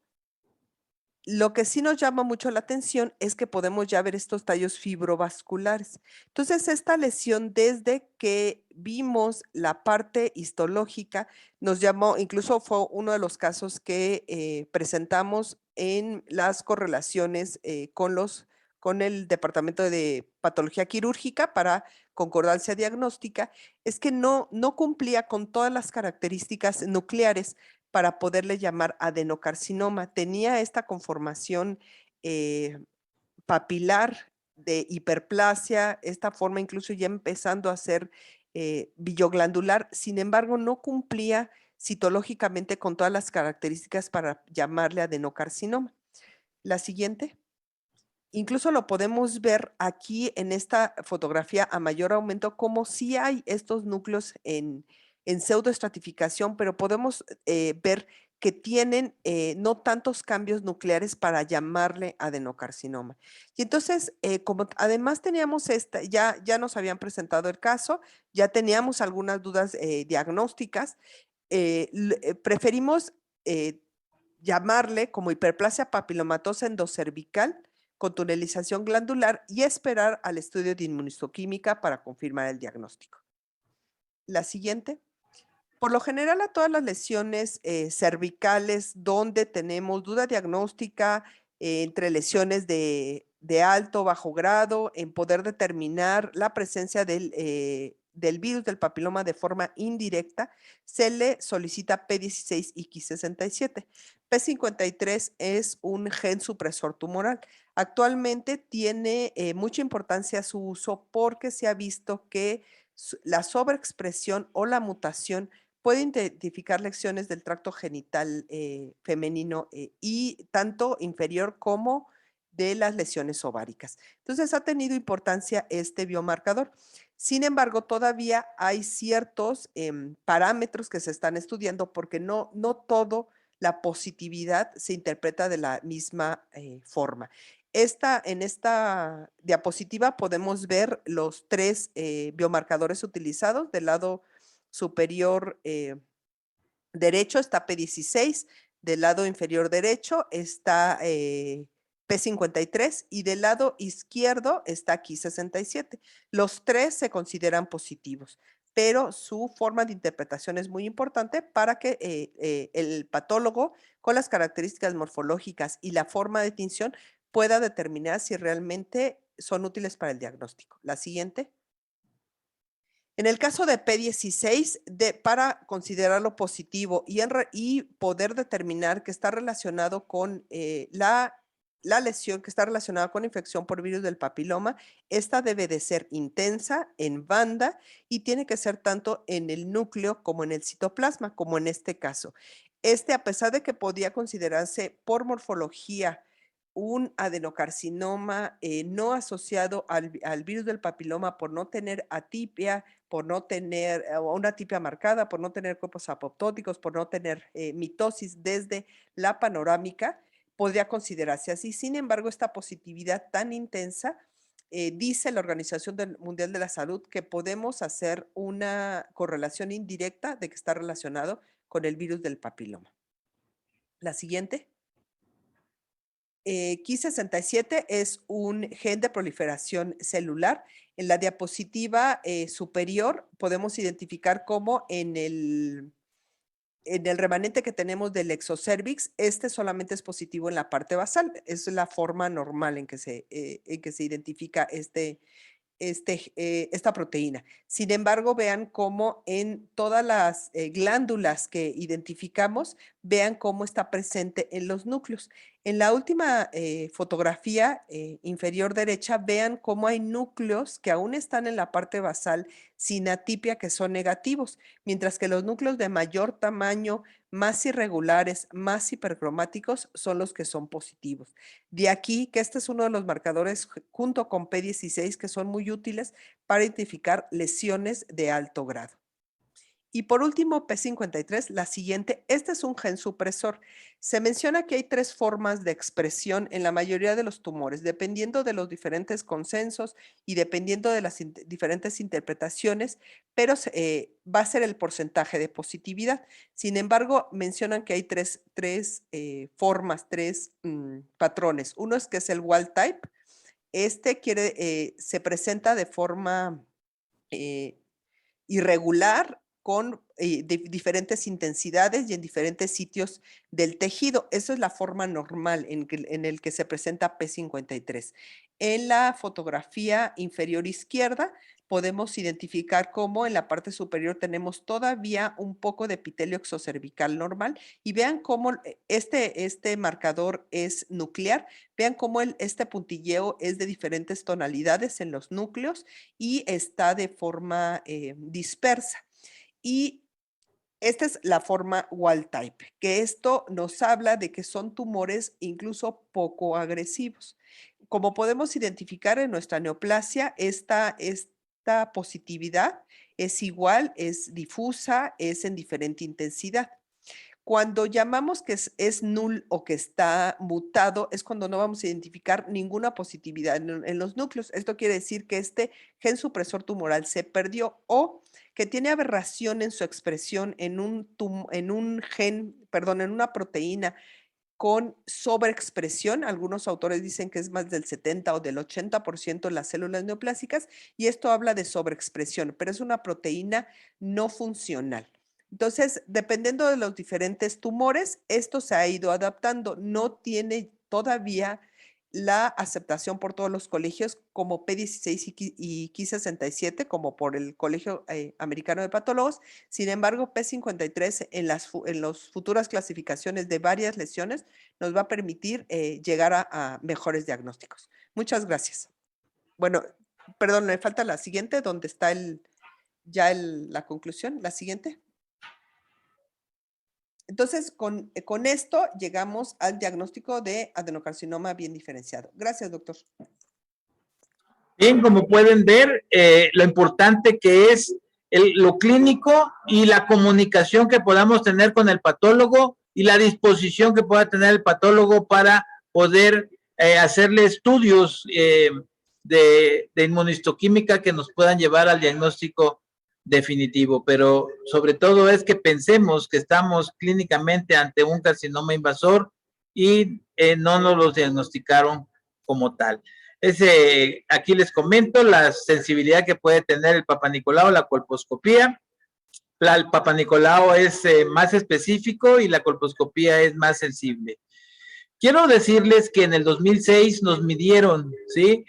Speaker 5: Lo que sí nos llama mucho la atención es que podemos ya ver estos tallos fibrovasculares. Entonces, esta lesión, desde que vimos la parte histológica, nos llamó, incluso fue uno de los casos que presentamos en las correlaciones con el Departamento de Patología Quirúrgica para concordancia diagnóstica, es que no cumplía con todas las características nucleares para poderle llamar adenocarcinoma. Tenía esta conformación papilar de hiperplasia, esta forma incluso ya empezando a ser billoglandular, sin embargo no cumplía citológicamente con todas las características para llamarle adenocarcinoma. La siguiente. Incluso lo podemos ver aquí en esta fotografía a mayor aumento, como sí hay estos núcleos en pseudoestratificación, pero podemos ver que tienen no tantos cambios nucleares para llamarle adenocarcinoma. Y entonces, como además teníamos ya nos habían presentado el caso, ya teníamos algunas dudas diagnósticas, preferimos llamarle como hiperplasia papilomatosa endocervical con tunelización glandular y esperar al estudio de inmunistoquímica para confirmar el diagnóstico. La siguiente. Por lo general, a todas las lesiones cervicales donde tenemos duda diagnóstica entre lesiones de alto o bajo grado, en poder determinar la presencia del virus del papiloma de forma indirecta, se le solicita P16 y Ki67. P53 es un gen supresor tumoral. Actualmente tiene mucha importancia su uso porque se ha visto que la sobreexpresión o la mutación puede identificar lesiones del tracto genital femenino y tanto inferior como de las lesiones ováricas. Entonces ha tenido importancia este biomarcador. Sin embargo, todavía hay ciertos parámetros que se están estudiando porque no todo la positividad se interpreta de la misma forma. En esta diapositiva podemos ver los 3 biomarcadores utilizados. Del lado superior derecho está P16, del lado inferior derecho está P53 y del lado izquierdo está Ki67. Los 3 se consideran positivos, pero su forma de interpretación es muy importante para que el patólogo, con las características morfológicas y la forma de tinción, pueda determinar si realmente son útiles para el diagnóstico. La siguiente. En el caso de P16, para considerarlo positivo y poder determinar que está relacionado con la lesión, que está relacionada con infección por virus del papiloma, esta debe de ser intensa, en banda, y tiene que ser tanto en el núcleo como en el citoplasma, como en este caso. A pesar de que podía considerarse por morfología un adenocarcinoma no asociado al virus del papiloma por no tener atipia, por no tener una atipia marcada, por no tener cuerpos apoptóticos, por no tener mitosis desde la panorámica, podría considerarse así. Sin embargo, esta positividad tan intensa, dice la Organización Mundial de la Salud que podemos hacer una correlación indirecta de que está relacionado con el virus del papiloma. La siguiente. Ki67 es un gen de proliferación celular. En la diapositiva superior podemos identificar cómo en el remanente que tenemos del exocervix, este solamente es positivo en la parte basal. Es la forma normal en que se identifica esta proteína. Sin embargo, vean cómo en todas las glándulas que identificamos, vean cómo está presente en los núcleos. En la última fotografía inferior derecha, vean cómo hay núcleos que aún están en la parte basal sin atipia que son negativos, mientras que los núcleos de mayor tamaño, más irregulares, más hipercromáticos, son los que son positivos. De aquí que este es uno de los marcadores junto con P16 que son muy útiles para identificar lesiones de alto grado. Y por último, P53, la siguiente, este es un gen supresor. Se menciona que hay 3 formas de expresión en la mayoría de los tumores, dependiendo de los diferentes consensos y dependiendo de las diferentes interpretaciones, pero va a ser el porcentaje de positividad. Sin embargo, mencionan que hay tres formas, 3 patrones. Uno es que es el wild type. Se presenta de forma irregular, con diferentes intensidades y en diferentes sitios del tejido. Esa es la forma normal en el que se presenta P53. En la fotografía inferior izquierda podemos identificar cómo en la parte superior tenemos todavía un poco de epitelio exocervical normal y vean cómo este marcador es nuclear. Vean cómo este puntilleo es de diferentes tonalidades en los núcleos y está de forma dispersa. Y Esta es la forma wild type, que esto nos habla de que son tumores incluso poco agresivos. Como podemos identificar en nuestra neoplasia, esta positividad es igual, es difusa, es en diferente intensidad. Cuando llamamos que es null o que está mutado, es cuando no vamos a identificar ninguna positividad en los núcleos. Esto quiere decir que este gen supresor tumoral se perdió o que tiene aberración en su expresión en una proteína con sobreexpresión. Algunos autores dicen que es más del 70 o del 80% en las células neoplásicas, y esto habla de sobreexpresión, pero es una proteína no funcional. Entonces, dependiendo de los diferentes tumores, esto se ha ido adaptando. No tiene todavía la aceptación por todos los colegios como P16 y Ki67, como por el Colegio Americano de Patólogos. Sin embargo, P53 en las futuras clasificaciones de varias lesiones nos va a permitir llegar a mejores diagnósticos. Muchas gracias. Bueno, perdón, me falta la siguiente, donde está la conclusión. La siguiente. Entonces, con esto llegamos al diagnóstico de adenocarcinoma bien diferenciado. Gracias, doctor.
Speaker 2: Bien, como pueden ver, lo importante que es lo clínico y la comunicación que podamos tener con el patólogo y la disposición que pueda tener el patólogo para poder hacerle estudios de inmunistoquímica que nos puedan llevar al diagnóstico definitivo, pero sobre todo es que pensemos que estamos clínicamente ante un carcinoma invasor y no nos lo diagnosticaron como tal. Aquí les comento la sensibilidad que puede tener el Papa Nicolau, la colposcopía. El Papa Nicolau es más específico y la colposcopía es más sensible. Quiero decirles que en el 2006 nos midieron, ¿sí?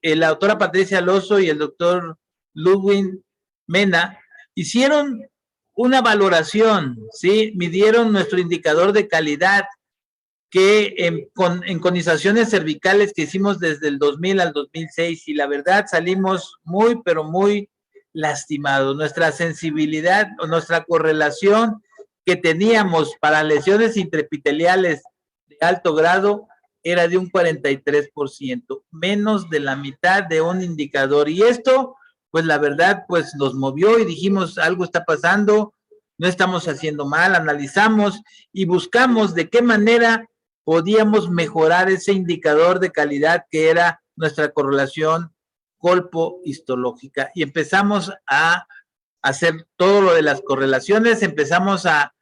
Speaker 2: La doctora Patricia Alonso y el doctor Ludwig Mena hicieron una valoración, ¿sí? Midieron nuestro indicador de calidad que en conizaciones cervicales que hicimos desde el 2000 al 2006, y la verdad salimos muy, pero muy lastimados. Nuestra sensibilidad o nuestra correlación que teníamos para lesiones intraepiteliales de alto grado era de un 43%, menos de la mitad de un indicador. Y esto, pues la verdad, pues nos movió y dijimos, algo está pasando, no estamos haciendo mal, analizamos y buscamos de qué manera podíamos mejorar ese indicador de calidad que era nuestra correlación colpohistológica. Y empezamos a hacer todo lo de las correlaciones, empezamos a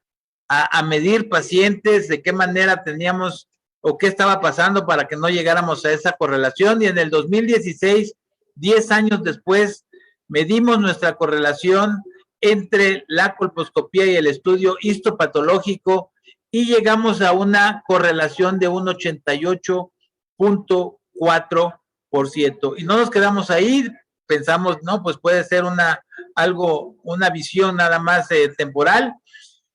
Speaker 2: medir pacientes, de qué manera teníamos o qué estaba pasando para que no llegáramos a esa correlación. Y en el 2016, 10 años después, medimos nuestra correlación entre la colposcopía y el estudio histopatológico y llegamos a una correlación de un 88.4%. Y no nos quedamos ahí, pensamos, no, pues puede ser una visión nada más temporal.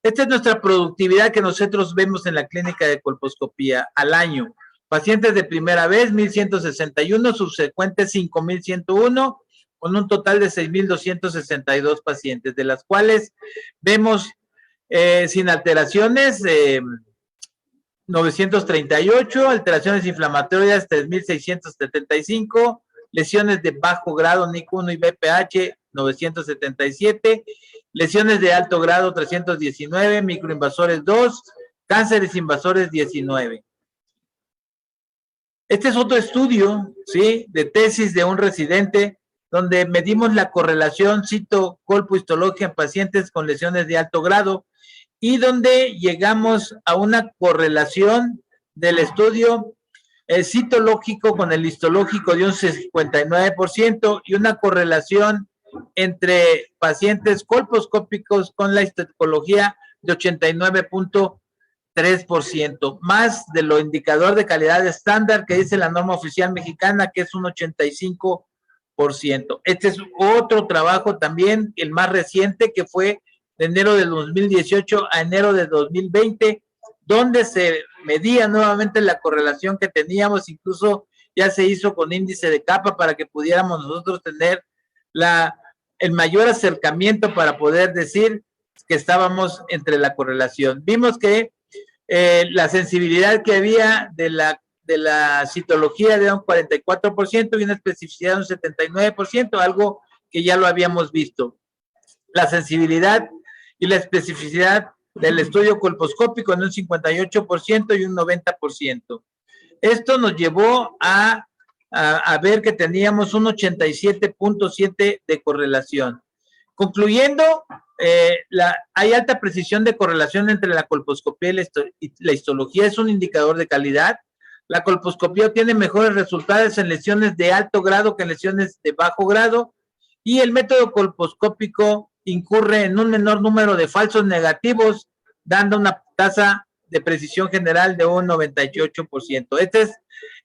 Speaker 2: Esta es nuestra productividad que nosotros vemos en la clínica de colposcopía al año. Pacientes de primera vez, 1,161, subsecuentes 5,101, con un total de 6,262 pacientes, de las cuales vemos sin alteraciones 938, alteraciones inflamatorias 3,675, lesiones de bajo grado NIC1 y BPH 977, lesiones de alto grado 319, microinvasores 2, cánceres invasores 19. Este es otro estudio, ¿sí?, de tesis de un residente donde medimos la correlación cito-colpohistológica en pacientes con lesiones de alto grado y donde llegamos a una correlación del estudio citológico con el histológico de un 59% y una correlación entre pacientes colposcópicos con la histología de 89.3%, más de lo indicador de calidad estándar que dice la norma oficial mexicana, que es un 85%. Este es otro trabajo también, el más reciente, que fue de enero del 2018 a enero de 2020, donde se medía nuevamente la correlación que teníamos, incluso ya se hizo con índice de capa para que pudiéramos nosotros tener el mayor acercamiento para poder decir que estábamos entre la correlación. Vimos que la sensibilidad que había de la citología era un 44% y una especificidad de un 79%, algo que ya lo habíamos visto. La sensibilidad y la especificidad del estudio colposcópico en un 58% y un 90%. Esto nos llevó a ver que teníamos un 87.7 de correlación. Concluyendo, hay alta precisión de correlación entre la colposcopía y la histología. Es un indicador de calidad. La colposcopía tiene mejores resultados en lesiones de alto grado que en lesiones de bajo grado, y el método colposcópico incurre en un menor número de falsos negativos, dando una tasa de precisión general de un 98%. Este es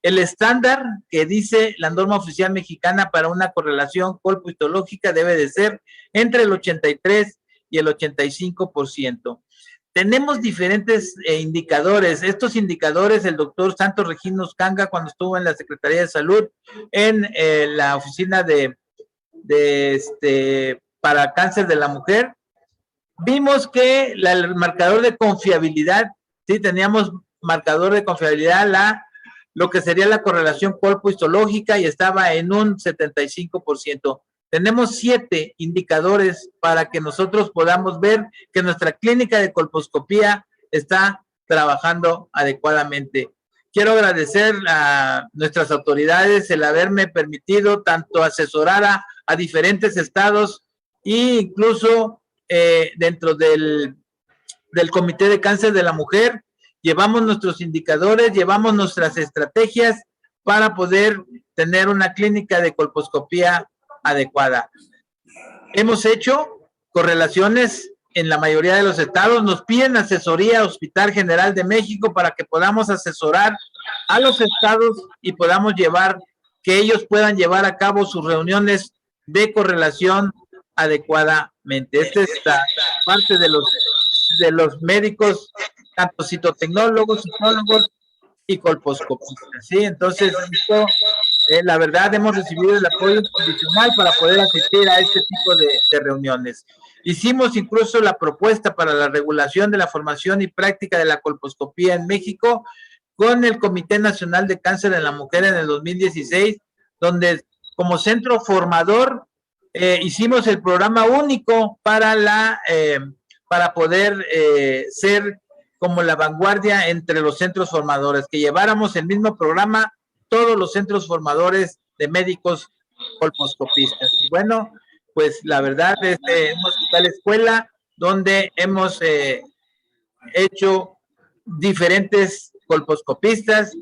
Speaker 2: el estándar que dice la norma oficial mexicana para una correlación colpohistológica, debe de ser entre el 83 y el 85%. Tenemos diferentes indicadores. Estos indicadores, el doctor Santos Reginos Canga, cuando estuvo en la Secretaría de Salud, en la oficina para cáncer de la mujer, vimos que el marcador de confiabilidad, sí, teníamos marcador de confiabilidad, lo que sería la correlación colpohistológica, y estaba en un 75%. Tenemos 7 indicadores para que nosotros podamos ver que nuestra clínica de colposcopía está trabajando adecuadamente. Quiero agradecer a nuestras autoridades el haberme permitido tanto asesorar a diferentes estados e incluso dentro del Comité de Cáncer de la Mujer. Llevamos nuestros indicadores, llevamos nuestras estrategias para poder tener una clínica de colposcopía adecuada. Hemos hecho correlaciones en la mayoría de los estados. Nos piden asesoría Hospital General de México para que podamos asesorar a los estados y podamos que ellos puedan llevar a cabo sus reuniones de correlación adecuadamente. Esta es la parte de los médicos, tanto citotecnólogos, citólogos y colposcopistas, ¿sí? Entonces, esto, la verdad, hemos recibido el apoyo incondicional para poder asistir a este tipo de reuniones. Hicimos incluso la propuesta para la regulación de la formación y práctica de la colposcopía en México con el Comité Nacional de Cáncer en la Mujer en el 2016, donde como centro formador hicimos el programa único para poder ser como la vanguardia entre los centros formadores, que lleváramos el mismo programa todos los centros formadores de médicos colposcopistas. Y bueno, pues la verdad es la escuela donde hemos hecho diferentes colposcopistas,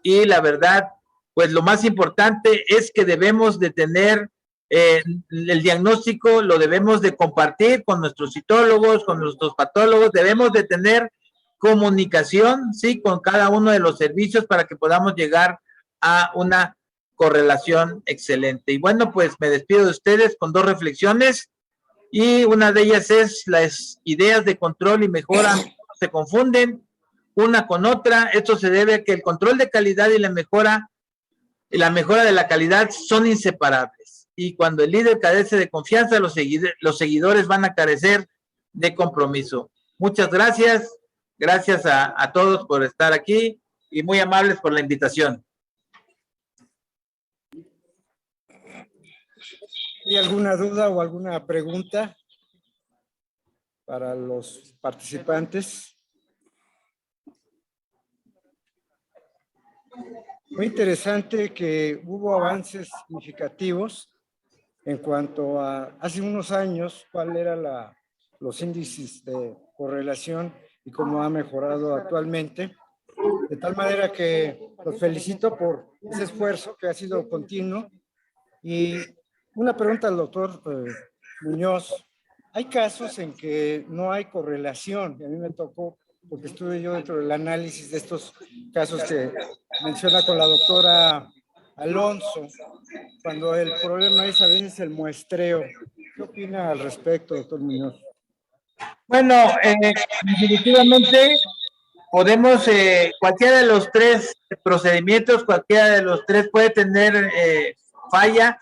Speaker 2: y la verdad, pues lo más importante es que debemos de tener el diagnóstico, lo debemos de compartir con nuestros citólogos, con nuestros patólogos, debemos de tener comunicación, sí, con cada uno de los servicios para que podamos llegar a una correlación excelente. Y bueno, pues me despido de ustedes con 2 reflexiones, y una de ellas es: las ideas de control y mejora se confunden una con otra. Esto se debe a que el control de calidad y la mejora de la calidad son inseparables. Y cuando el líder carece de confianza, los seguidores van a carecer de compromiso. Muchas gracias. Gracias a todos por estar aquí y muy amables por la invitación.
Speaker 1: ¿Hay alguna duda o alguna pregunta para los participantes? Muy interesante que hubo avances significativos en cuanto a hace unos años, cuál eran los índices de correlación y cómo ha mejorado actualmente. De tal manera que los felicito por ese esfuerzo que ha sido continuo. Y una pregunta al doctor Muñoz. Hay casos en que no hay correlación, y a mí me tocó, porque estuve yo dentro del análisis de estos casos que menciona con la doctora Alonso, cuando el problema es a veces el muestreo. ¿Qué opina al respecto, doctor Muñoz?
Speaker 2: Bueno, definitivamente podemos, cualquiera de los 3 procedimientos, cualquiera de los 3 puede tener falla.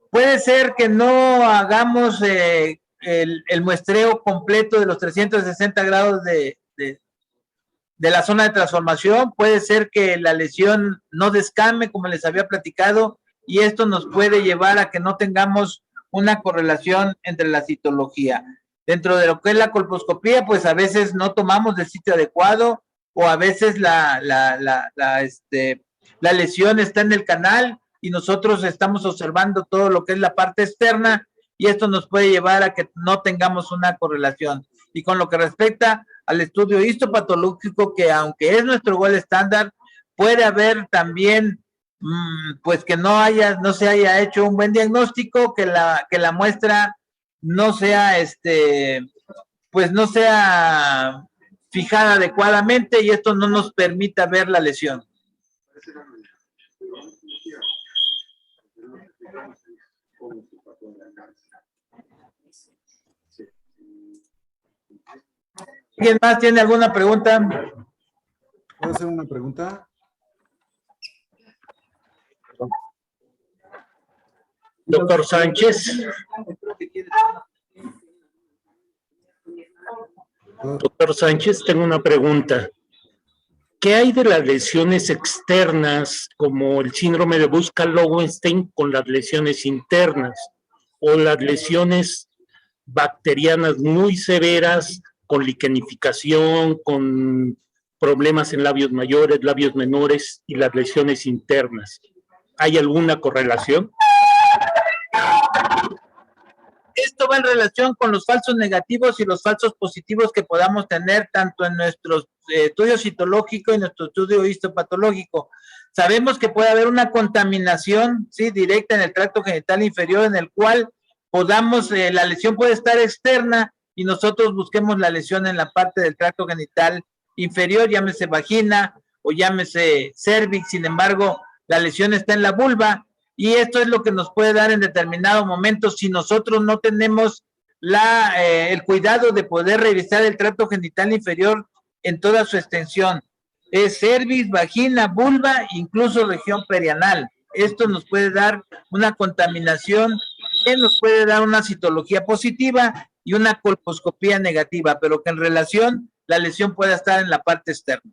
Speaker 2: Puede ser que no hagamos el muestreo completo de los 360 grados de la zona de transformación. Puede ser que la lesión no descame, como les había platicado, y esto nos puede llevar a que no tengamos una correlación entre la citología. Dentro de lo que es la colposcopía, pues a veces no tomamos del sitio adecuado, o a veces la lesión está en el canal y nosotros estamos observando todo lo que es la parte externa, y esto nos puede llevar a que no tengamos una correlación. Y con lo que respecta al estudio histopatológico, que aunque es nuestro gold estándar, puede haber también, pues que no se haya hecho un buen diagnóstico, que la muestra no sea, pues no sea fijada adecuadamente, y esto no nos permita ver la lesión. ¿Alguien más tiene alguna pregunta?
Speaker 6: ¿Puedo hacer una pregunta?
Speaker 7: Doctor Sánchez. Doctor Sánchez, tengo una pregunta. ¿Qué hay de las lesiones externas, como el síndrome de Buschke-Lowenstein, con las lesiones internas, o las lesiones bacterianas muy severas, con liquenificación, con problemas en labios mayores, labios menores, y las lesiones internas? ¿Hay alguna correlación?
Speaker 2: Esto va en relación con los falsos negativos y los falsos positivos que podamos tener tanto en nuestro estudio citológico y nuestro estudio histopatológico. Sabemos que puede haber una contaminación, ¿sí?, directa en el tracto genital inferior, en el cual podamos, la lesión puede estar externa y nosotros busquemos la lesión en la parte del tracto genital inferior, llámese vagina o llámese cervix. Sin embargo, la lesión está en la vulva, y esto es lo que nos puede dar en determinado momento si nosotros no tenemos el cuidado de poder revisar el tracto genital inferior en toda su extensión. Es cervix, vagina, vulva, incluso región perianal. Esto nos puede dar una contaminación que nos puede dar una citología positiva y una colposcopía negativa, pero que en relación la lesión pueda estar en la parte externa.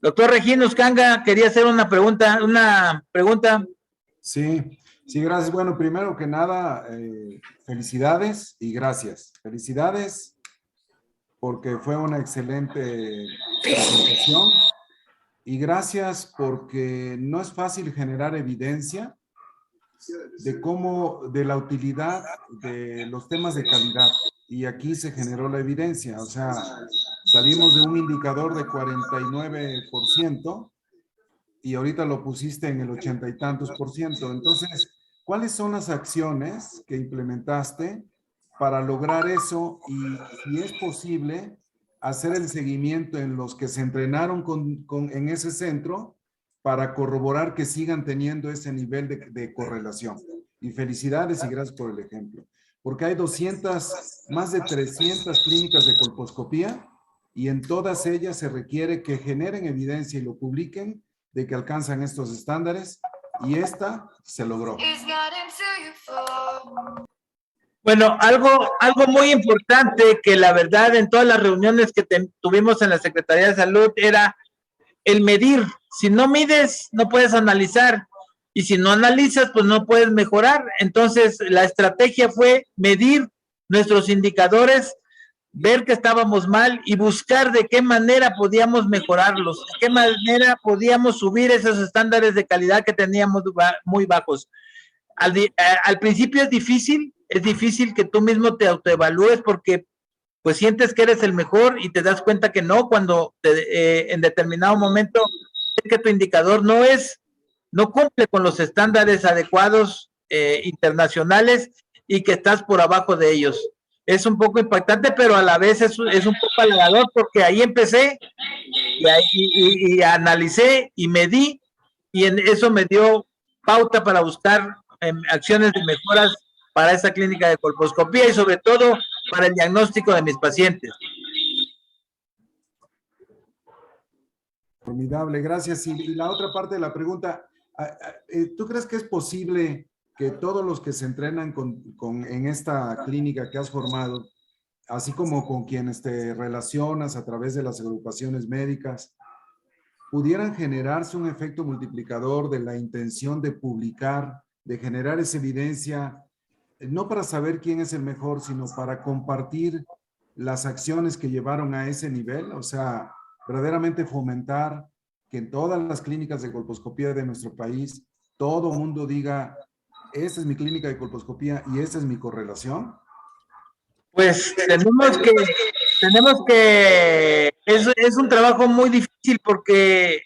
Speaker 2: Doctor Regino Uscanga, quería hacer una pregunta.
Speaker 6: Sí, gracias. Bueno, primero que nada, felicidades y gracias. Felicidades porque fue una excelente presentación, y gracias porque no es fácil generar evidencia de la utilidad de los temas de calidad, y aquí se generó la evidencia. O sea, salimos de un indicador de 49% y ahorita lo pusiste en el 80 y tantos %. Entonces, ¿cuáles son las acciones que implementaste para lograr eso? Y si es posible, hacer el seguimiento en los que se entrenaron en ese centro para corroborar que sigan teniendo ese nivel de correlación. Y felicidades y gracias por el ejemplo. Porque hay más de 300 clínicas de colposcopía, y en todas ellas se requiere que generen evidencia y lo publiquen de que alcanzan estos estándares, y esta se logró.
Speaker 2: Bueno, algo muy importante que la verdad en todas las reuniones que tuvimos en la Secretaría de Salud era el medir. Si no mides, no puedes analizar, y si no analizas, pues no puedes mejorar. Entonces, la estrategia fue medir nuestros indicadores, ver que estábamos mal y buscar de qué manera podíamos mejorarlos, de qué manera podíamos subir esos estándares de calidad que teníamos muy bajos. Al principio es difícil que tú mismo te autoevalúes, porque pues sientes que eres el mejor y te das cuenta que no, cuando en determinado momento que tu indicador no cumple con los estándares adecuados internacionales, y que estás por abajo de ellos. Es un poco impactante, pero a la vez es un poco halagador, porque ahí empecé y analicé y medí, y eso me dio pauta para buscar acciones de mejoras para esta clínica de colposcopía, y sobre todo para el diagnóstico de mis pacientes.
Speaker 6: Formidable, gracias. Y la otra parte de la pregunta, ¿tú crees que es posible que todos los que se entrenan en esta clínica que has formado, así como con quienes te relacionas a través de las agrupaciones médicas, pudieran generarse un efecto multiplicador de la intención de publicar, de generar esa evidencia, no para saber quién es el mejor, sino para compartir las acciones que llevaron a ese nivel, o sea, verdaderamente fomentar que en todas las clínicas de colposcopía de nuestro país, todo mundo diga, esta es mi clínica de colposcopía y esta es mi correlación.
Speaker 2: Pues tenemos que, es un trabajo muy difícil porque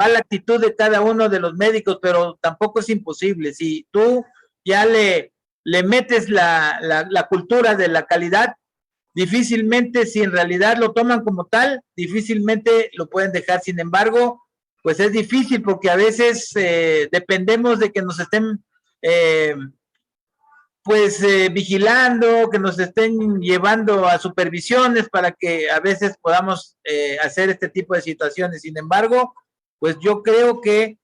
Speaker 2: va la actitud de cada uno de los médicos, pero tampoco es imposible. Si tú ya le metes la cultura de la calidad, difícilmente, si en realidad lo toman como tal, difícilmente lo pueden dejar. Sin embargo, pues es difícil porque a veces dependemos de que nos estén vigilando, que nos estén llevando a supervisiones para que a veces podamos hacer este tipo de situaciones. Sin embargo, pues yo creo que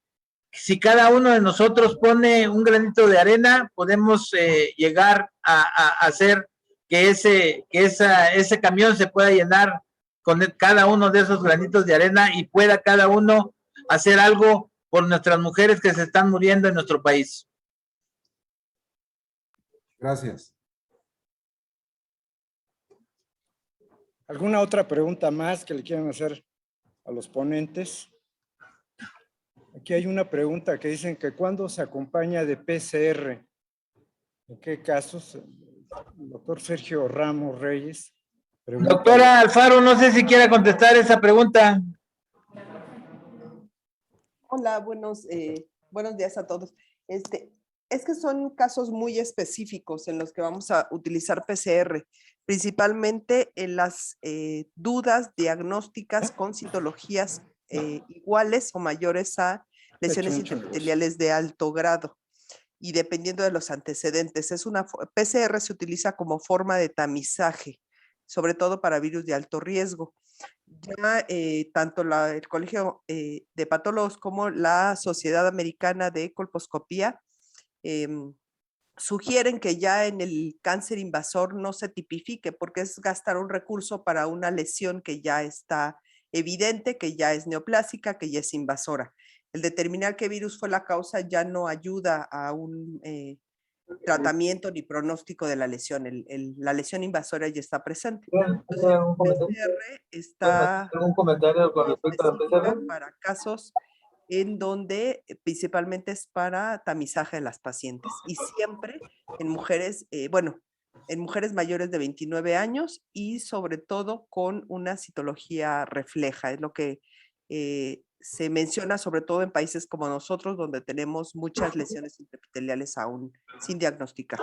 Speaker 2: si cada uno de nosotros pone un granito de arena, podemos llegar a hacer que ese camión se pueda llenar con cada uno de esos granitos de arena y pueda cada uno hacer algo por nuestras mujeres que se están muriendo en nuestro país.
Speaker 6: Gracias.
Speaker 1: ¿Alguna otra pregunta más que le quieran hacer a los ponentes? Aquí hay una pregunta que dicen que ¿cuándo se acompaña de PCR? ¿En qué casos? El doctor Sergio Ramos Reyes. Pregunta.
Speaker 2: Doctora Alfaro, no sé si quiera contestar esa pregunta.
Speaker 5: Hola, buenos días a todos. Es que son casos muy específicos en los que vamos a utilizar PCR, principalmente en las dudas diagnósticas con citologías iguales o mayores a lesiones intraepiteliales de alto grado y dependiendo de los antecedentes. PCR se utiliza como forma de tamizaje, sobre todo para virus de alto riesgo. Ya tanto el Colegio de Patólogos como la Sociedad Americana de Colposcopía sugieren que ya en el cáncer invasor no se tipifique porque es gastar un recurso para una lesión que ya está evidente, que ya es neoplásica, que ya es invasora. El determinar qué virus fue la causa ya no ayuda a un tratamiento ni pronóstico de la lesión. La lesión invasora ya está presente. Entonces, PCR está
Speaker 2: ¿Algún comentario con respecto a la PCR?
Speaker 5: para casos en donde principalmente es para tamizaje de las pacientes y siempre en mujeres, en mujeres mayores de 29 años y sobre todo con una citología refleja, es lo que se menciona sobre todo en países como nosotros donde tenemos muchas lesiones intraepiteliales aún sin diagnosticar.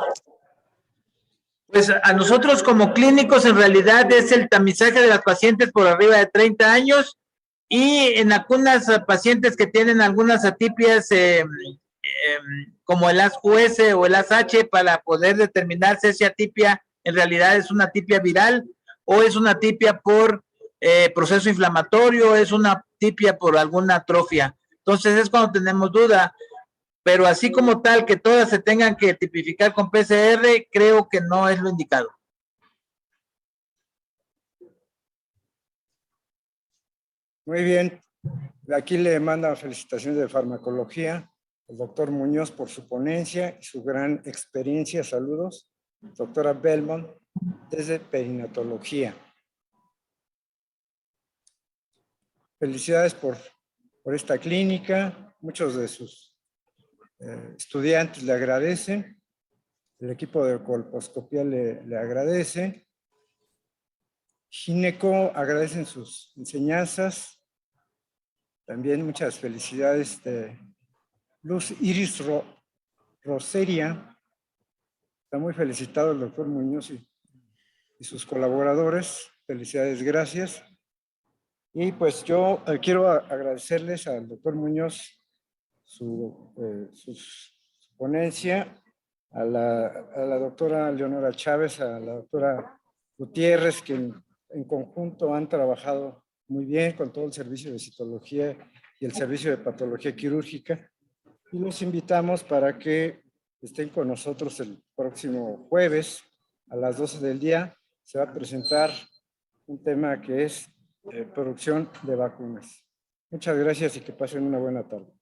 Speaker 2: Pues a nosotros como clínicos en realidad es el tamizaje de las pacientes por arriba de 30 años y en algunas pacientes que tienen algunas atipias como el AS-US o el AS-H para poder determinar si esa atipia en realidad es una atipia viral o es una atipia por proceso inflamatorio, es una atipia por alguna atrofia. Entonces es cuando tenemos duda. Pero así como tal, que todas se tengan que tipificar con PCR, creo que no es lo indicado.
Speaker 1: Muy bien. Aquí le manda felicitaciones de farmacología al doctor Muñoz por su ponencia y su gran experiencia. Saludos. Doctora Belmont, desde perinatología. Felicidades por esta clínica. Muchos de sus estudiantes le agradecen, el equipo de colposcopía le agradece, Gineco agradecen sus enseñanzas, también muchas felicidades de Luz Iris Roseria, está muy felicitado el doctor Muñoz y sus colaboradores, felicidades, gracias. Y pues yo quiero agradecerles al doctor Muñoz su ponencia, a la doctora Leonora Chávez, a la doctora Gutiérrez, que en conjunto han trabajado muy bien con todo el servicio de citología y el servicio de patología quirúrgica. Y los invitamos para que estén con nosotros el próximo jueves a las 12 del día. Se va a presentar un tema que es producción de vacunas. Muchas gracias y que pasen una buena tarde.